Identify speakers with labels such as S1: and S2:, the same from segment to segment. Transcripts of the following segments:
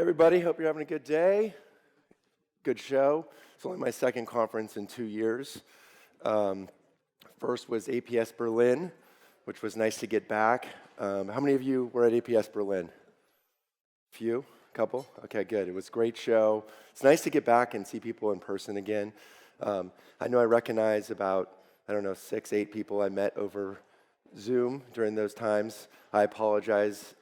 S1: Everybody, hope you're having a good day. Good show. It's only my second conference in 2 years. First was APS Berlin, which was nice to get back. How many of you were at APS Berlin? Few? Couple? Okay, good. It was a great show. It's nice to get back and see people in person again. I know I recognize about, 6, 8 people I met over Zoom during those times. I apologize.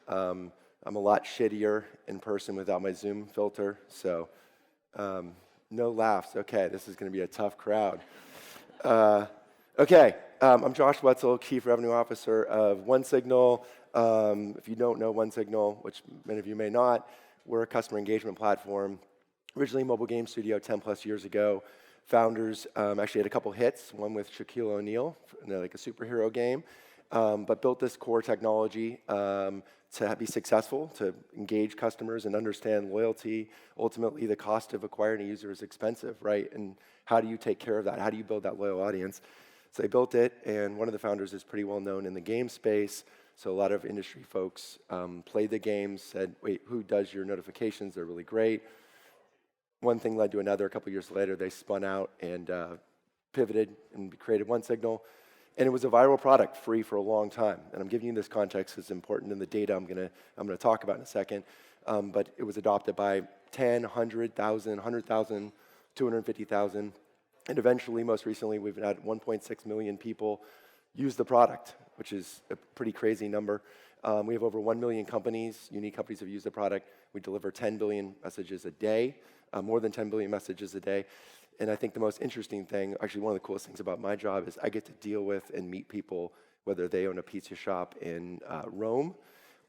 S1: I'm a lot shittier in person without my Zoom filter, so no laughs. Okay, this is going to be a tough crowd. I'm Josh Wetzel, Chief Revenue Officer of OneSignal. If you don't know OneSignal, which many of you may not, we're a customer engagement platform. Originally a mobile game studio 10 plus years ago. Founders actually had a couple hits, one with Shaquille O'Neal, like a superhero game, but built this core technology to be successful, to engage customers and understand loyalty. Ultimately, the cost of acquiring a user is expensive, right? And how do you take care of that? How do you build that loyal audience? So they built it, and one of the founders is pretty well known in the game space. So a lot of industry folks played the games, said, wait, who does your notifications? They're really great. One thing led to another. A couple years later, they spun out and pivoted and created OneSignal. And it was a viral product, free for a long time. And I'm giving you this context because it's important in the data I'm gonna talk about in a second. But it was adopted by 10, 100,000, 100,000, 250,000. And eventually, most recently, we've had 1.6 million people use the product, which is a pretty crazy number. We have over 1 million companies, unique companies have used the product. We deliver 10 billion messages a day, more than 10 billion messages a day. And I think the most interesting thing, actually one of the coolest things about my job is I get to deal with and meet people, whether they own a pizza shop in Rome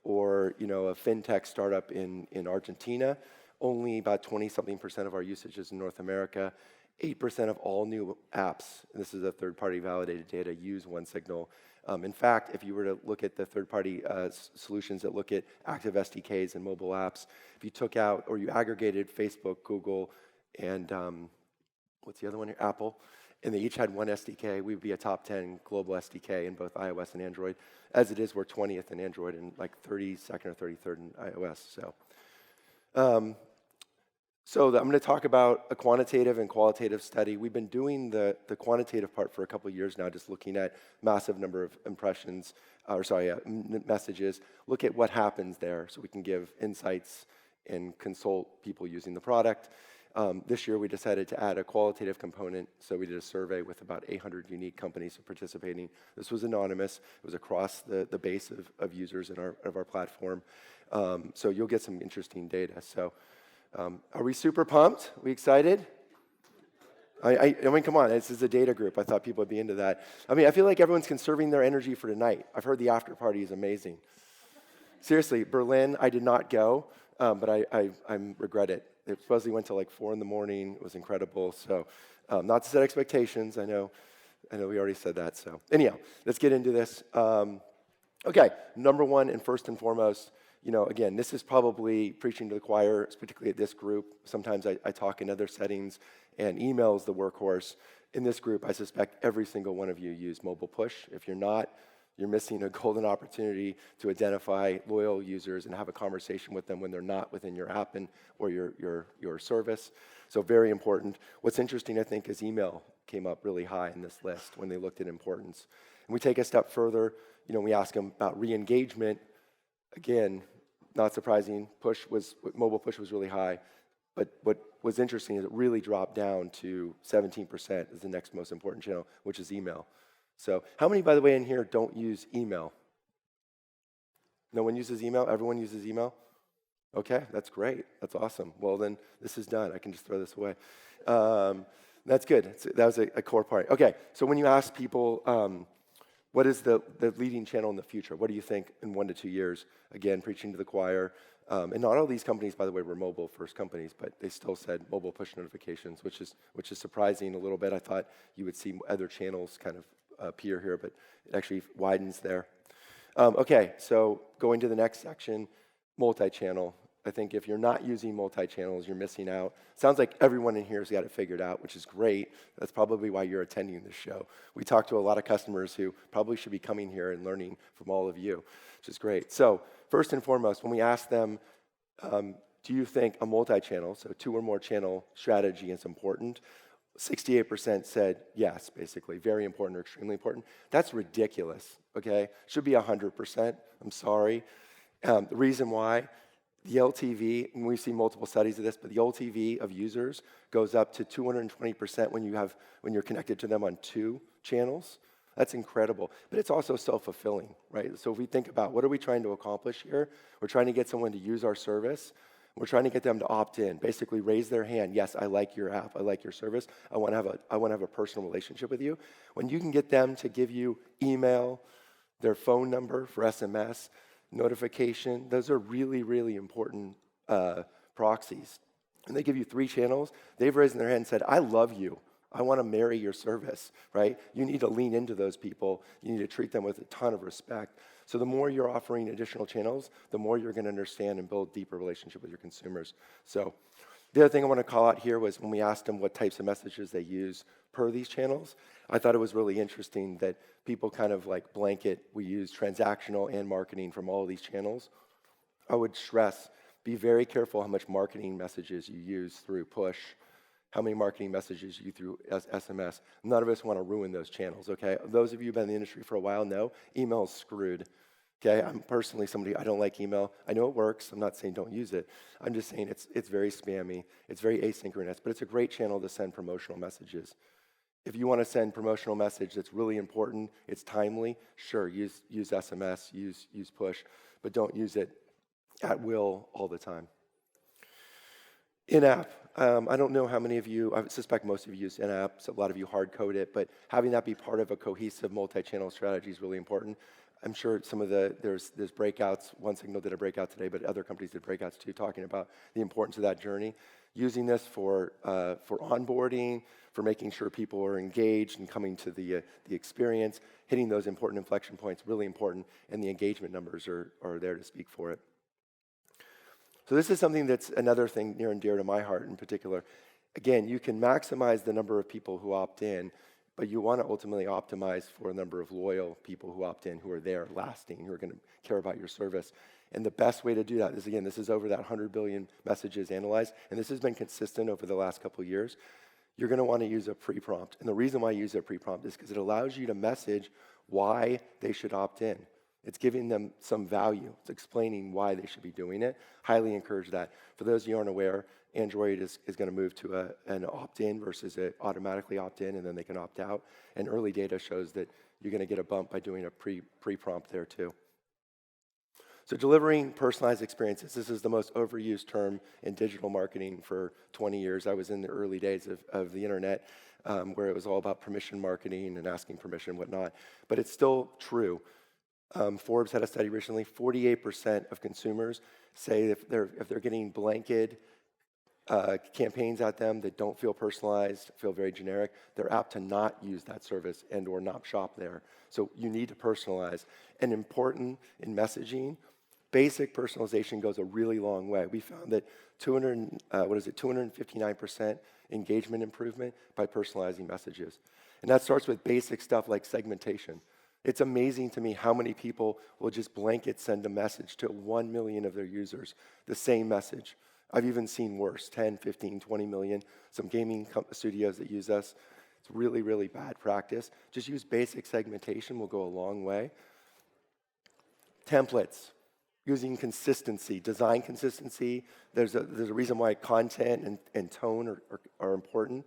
S1: or a fintech startup in Argentina. Only about 20-something% of our usage is in North America. 8% of all new apps, and this is a third-party validated data, use OneSignal. In fact, if you were to look at the third-party solutions that look at active SDKs and mobile apps, if you took out or you aggregated Facebook, Google, and what's the other one here? Apple, and they each had one SDK, we would be a top 10 global SDK in both iOS and Android. As it is, we're 20th in Android and like 32nd or 33rd in iOS. So I'm going to talk about a quantitative and qualitative study. We've been doing the quantitative part for a couple of years now, just looking at massive number of messages. Look at what happens there so we can give insights and consult people using the product. This year we decided to add a qualitative component, so we did a survey with about 800 unique companies participating. This was anonymous. It was across the base of users in our platform. So you'll get some interesting data. So are we super pumped? We excited? I mean, come on, this is a data group. I thought people would be into that. I mean, I feel like everyone's conserving their energy for tonight. I've heard the after party is amazing. Seriously, Berlin, I did not go, but I regret it. It supposedly went till like 4 in the morning. It was incredible. So not to set expectations. I know we already said that. So anyhow, let's get into this. Okay, number one and first and foremost, again, this is probably preaching to the choir, particularly at this group. Sometimes I talk in other settings, and email is the workhorse. In this group, I suspect every single one of you use mobile push. If you're not, you're missing a golden opportunity to identify loyal users and have a conversation with them when they're not within your app or your service. So very important. What's interesting, I think, is email came up really high in this list when they looked at importance. And we take a step further. We ask them about re-engagement. Again, not surprising, mobile push was really high. But what was interesting is it really dropped down to 17% as the next most important channel, which is email. So how many, by the way, in here don't use email? No one uses email? Everyone uses email? Okay, that's great. That's awesome. Well, then this is done. I can just throw this away. That's good. That was a core part. Okay, so when you ask people, what is the leading channel in the future? What do you think in 1 to 2 years? Again, preaching to the choir. And not all these companies, by the way, were mobile-first companies, but they still said mobile push notifications, which is surprising a little bit. I thought you would see other channels kind of appear here, but it actually widens there. Okay, so going to the next section, multi-channel. I think if you're not using multi-channels, you're missing out. Sounds like everyone in here has got it figured out, which is great. That's probably why you're attending this show. We talked to a lot of customers who probably should be coming here and learning from all of you, which is great. So first and foremost, when we ask them, do you think a multi-channel, so 2 or more channel strategy is important? 68% said yes, basically, very important or extremely important. That's ridiculous, okay? Should be 100%, I'm sorry. The reason why, the LTV, and we've seen multiple studies of this, but the LTV of users goes up to 220% when you're connected to them on 2 channels. That's incredible. But it's also self-fulfilling, right? So if we think about what are we trying to accomplish here? We're trying to get someone to use our service. We're trying to get them to opt in, basically raise their hand. Yes, I like your app. I like your service. I want to have a personal relationship with you. When you can get them to give you email, their phone number for SMS, notification, those are really, really important proxies. And they give you 3 channels. They've raised their hand and said, I love you. I want to marry your service, right? You need to lean into those people. You need to treat them with a ton of respect. So the more you're offering additional channels, the more you're going to understand and build deeper relationship with your consumers. So the other thing I want to call out here was when we asked them what types of messages they use per these channels, I thought it was really interesting that people kind of like blanket, we use transactional and marketing from all of these channels. I would stress, be very careful how much marketing messages you use through push, how many marketing messages you through SMS. None of us want to ruin those channels, okay? Those of you who've been in the industry for a while know email is screwed, okay? I'm personally somebody, I don't like email. I know it works. I'm not saying don't use it. I'm just saying it's very spammy. It's very asynchronous, but it's a great channel to send promotional messages. If you want to send promotional message that's really important, it's timely, sure, use SMS, use push, but don't use it at will all the time. In-app, I don't know how many of you, I suspect most of you use in-app, so a lot of you hard-code it, but having that be part of a cohesive multi-channel strategy is really important. I'm sure some of there's breakouts, OneSignal did a breakout today, but other companies did breakouts too, talking about the importance of that journey. Using this for onboarding, for making sure people are engaged and coming to the experience, hitting those important inflection points, really important, and the engagement numbers are there to speak for it. So this is something that's another thing near and dear to my heart in particular. Again, you can maximize the number of people who opt in, but you want to ultimately optimize for a number of loyal people who opt in, who are there, lasting, who are going to care about your service. And the best way to do that is, again, this is over that 100 billion messages analyzed, and this has been consistent over the last couple of years. You're going to want to use a pre-prompt. And the reason why I use a pre-prompt is because it allows you to message why they should opt in. It's giving them some value. It's explaining why they should be doing it. Highly encourage that. For those of you who aren't aware, Android is going to move to an opt-in versus an automatically opt-in, and then they can opt out. And early data shows that you're going to get a bump by doing a pre-prompt there too. So delivering personalized experiences. This is the most overused term in digital marketing for 20 years. I was in the early days of the internet where it was all about permission marketing and asking permission and whatnot. But it's still true. Forbes had a study recently, 48% of consumers say if they're getting blanket campaigns at them that don't feel personalized, feel very generic, they're apt to not use that service and or not shop there. So you need to personalize. And important in messaging, basic personalization goes a really long way. We found that 259% engagement improvement by personalizing messages. And that starts with basic stuff like segmentation. It's amazing to me how many people will just blanket send a message to 1 million of their users, the same message. I've even seen worse, 10, 15, 20 million. Some gaming studios that use us. It's really, really bad practice. Just use basic segmentation will go a long way. Templates, using consistency, design consistency. There's a reason why content and tone are important.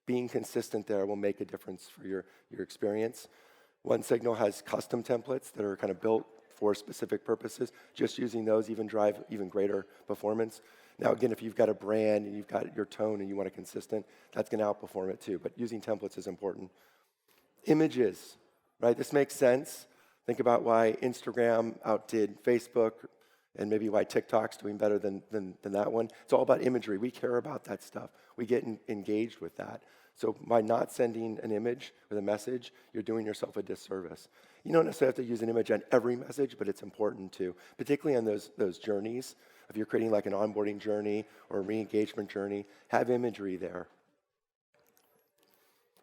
S1: Being consistent there will make a difference for your experience. OneSignal has custom templates that are kind of built for specific purposes. Just using those drive even greater performance. Now, again, if you've got a brand and you've got your tone and you want it consistent, that's going to outperform it too. But using templates is important. Images, right? This makes sense. Think about why Instagram outdid Facebook and maybe why TikTok's doing better than that one. It's all about imagery. We care about that stuff. We get engaged with that. So by not sending an image with a message, you're doing yourself a disservice. You don't necessarily have to use an image on every message, but it's important too, particularly on those journeys. If you're creating like an onboarding journey or a re-engagement journey, have imagery there.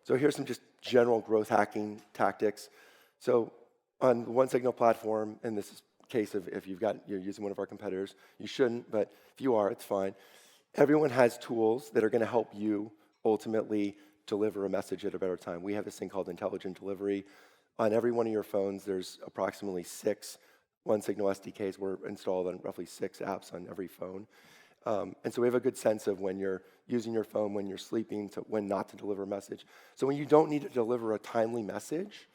S1: So here's some just general growth hacking tactics. So on the OneSignal platform, and this is case of if you're using one of our competitors, you shouldn't, but if you are, it's fine. Everyone has tools that are going to help you ultimately deliver a message at a better time. We have this thing called intelligent delivery. On every one of your phones, there's approximately 6 OneSignal SDKs. We're installed on roughly 6 apps on every phone. And so we have a good sense of when you're using your phone, when you're sleeping, when not to deliver a message. So when you don't need to deliver a timely message,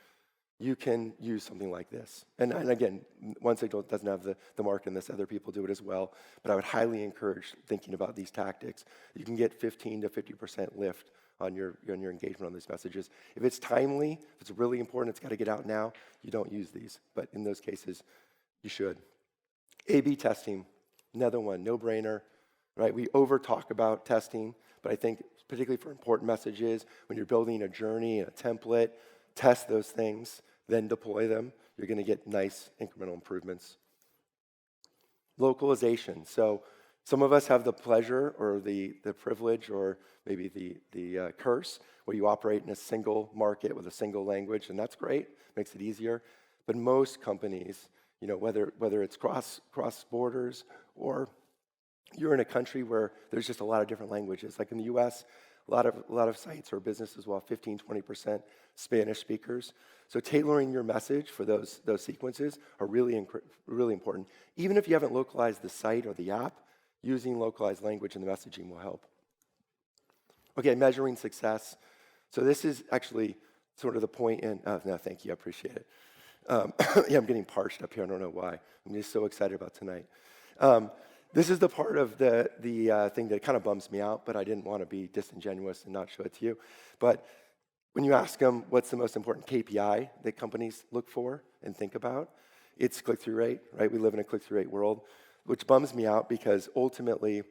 S1: you can use something like this. And again, OneSignal doesn't have the mark in this. Other people do it as well. But I would highly encourage thinking about these tactics. You can get 15 to 50% lift on your engagement on these messages. If it's timely, if it's really important, it's got to get out now, you don't use these. But in those cases, you should. A/B testing, another one, no-brainer. Right? We over-talk about testing, but I think particularly for important messages, when you're building a journey, a template, test those things, then deploy them. You're going to get nice incremental improvements. Localization. So some of us have the pleasure or the privilege or maybe the curse where you operate in a single market with a single language, and that's great, makes it easier. But most companies, whether it's cross borders or you're in a country where there's just a lot of different languages. Like in the US, a lot of sites or businesses will have 15, 20% Spanish speakers. So tailoring your message for those sequences are really important. Even if you haven't localized the site or the app, using localized language in the messaging will help. Okay, measuring success. So this is actually sort of the point in, no, thank you, I appreciate it. Yeah, I'm getting parched up here, I don't know why. I'm just so excited about tonight. This is the part of the thing that kind of bums me out, but I didn't want to be disingenuous and not show it to you. But when you ask them what's the most important KPI that companies look for and think about, it's click-through rate, right? We live in a click-through rate world, which bums me out because ultimately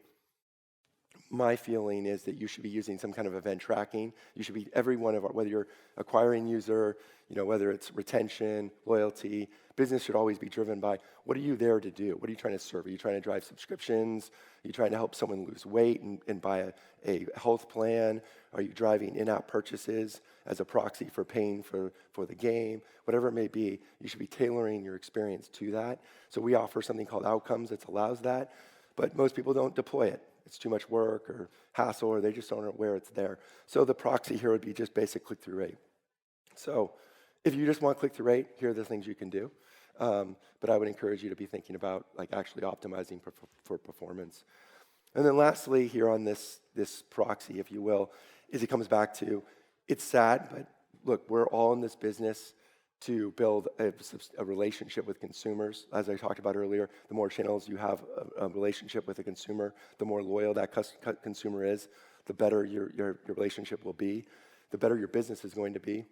S1: my feeling is that you should be using some kind of event tracking. You should be every one of our, whether you're acquiring user, whether it's retention, loyalty, business should always be driven by what are you there to do? What are you trying to serve? Are you trying to drive subscriptions? Are you trying to help someone lose weight and buy a health plan? Are you driving in-app purchases as a proxy for paying for the game? Whatever it may be, you should be tailoring your experience to that. So we offer something called Outcomes that allows that, but most people don't deploy it. It's too much work or hassle, or they just don't know where it's there. So the proxy here would be just basic click-through rate. So if you just want click-through rate, here are the things you can do. But I would encourage you to be thinking about actually optimizing for performance. And then lastly, here on this proxy, if you will, is it comes back to, it's sad, but look, we're all in this business to build a relationship with consumers. As I talked about earlier, the more channels you have a relationship with a consumer, the more loyal that consumer is, the better your relationship will be, the better your business is going to be.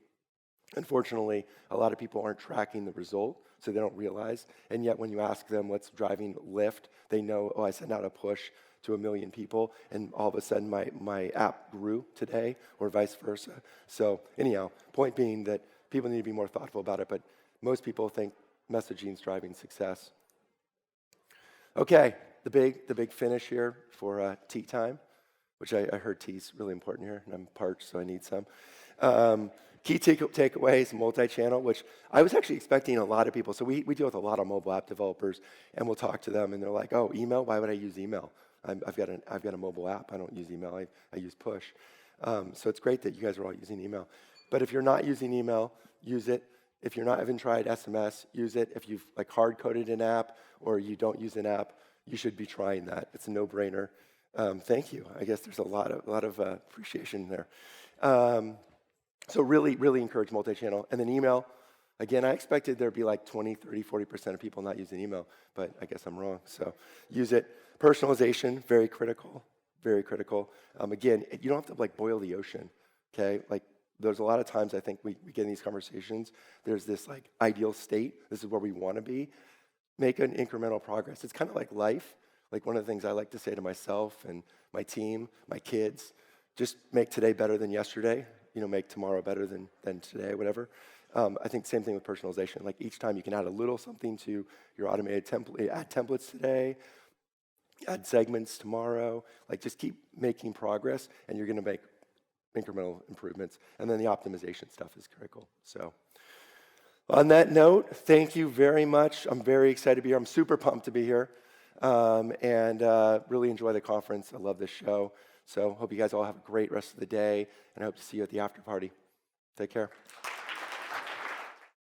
S1: Unfortunately, a lot of people aren't tracking the result, so they don't realize. And yet when you ask them what's driving lift, they know, I sent out a push to 1 million people, and all of a sudden my app grew today, or vice versa. So anyhow, point being that people need to be more thoughtful about it, but most people think messaging is driving success. Okay, the big finish here for tea time, which I heard tea is really important here, and I'm parched, so I need some. Key takeaways, multi-channel, which I was actually expecting a lot of people. So we deal with a lot of mobile app developers, and we'll talk to them, and they're like, "Oh, email? Why would I use email? I've got a mobile app. I don't use email. I use push." So it's great that you guys are all using email. But if you're not using email, use it. If you're not haven't tried SMS, use it. If you've hard-coded an app or you don't use an app, you should be trying that. It's a no-brainer. Thank you. I guess there's a lot of appreciation there. So really, really encourage multi-channel. And then email, again, I expected there'd be 20, 30, 40% of people not using email, but I guess I'm wrong. So use it. Personalization, very critical, very critical. Again, you don't have to boil the ocean, okay? There's a lot of times I think we get in these conversations, there's this ideal state. This is where we want to be. Make an incremental progress. It's kind of like life. One of the things I like to say to myself and my team, my kids, just make today better than yesterday. Make tomorrow better than today, whatever. I think same thing with personalization. Each time you can add a little something to your automated template, add templates today, add segments tomorrow. Just keep making progress, and you're going to make incremental improvements. And then the optimization stuff is critical. So On that note, thank you very much. I'm very excited to be here. I'm super pumped to be here, and really enjoy the conference. I love this show. So hope you guys all have a great rest of the day, and I hope to see you at the after party. Take care.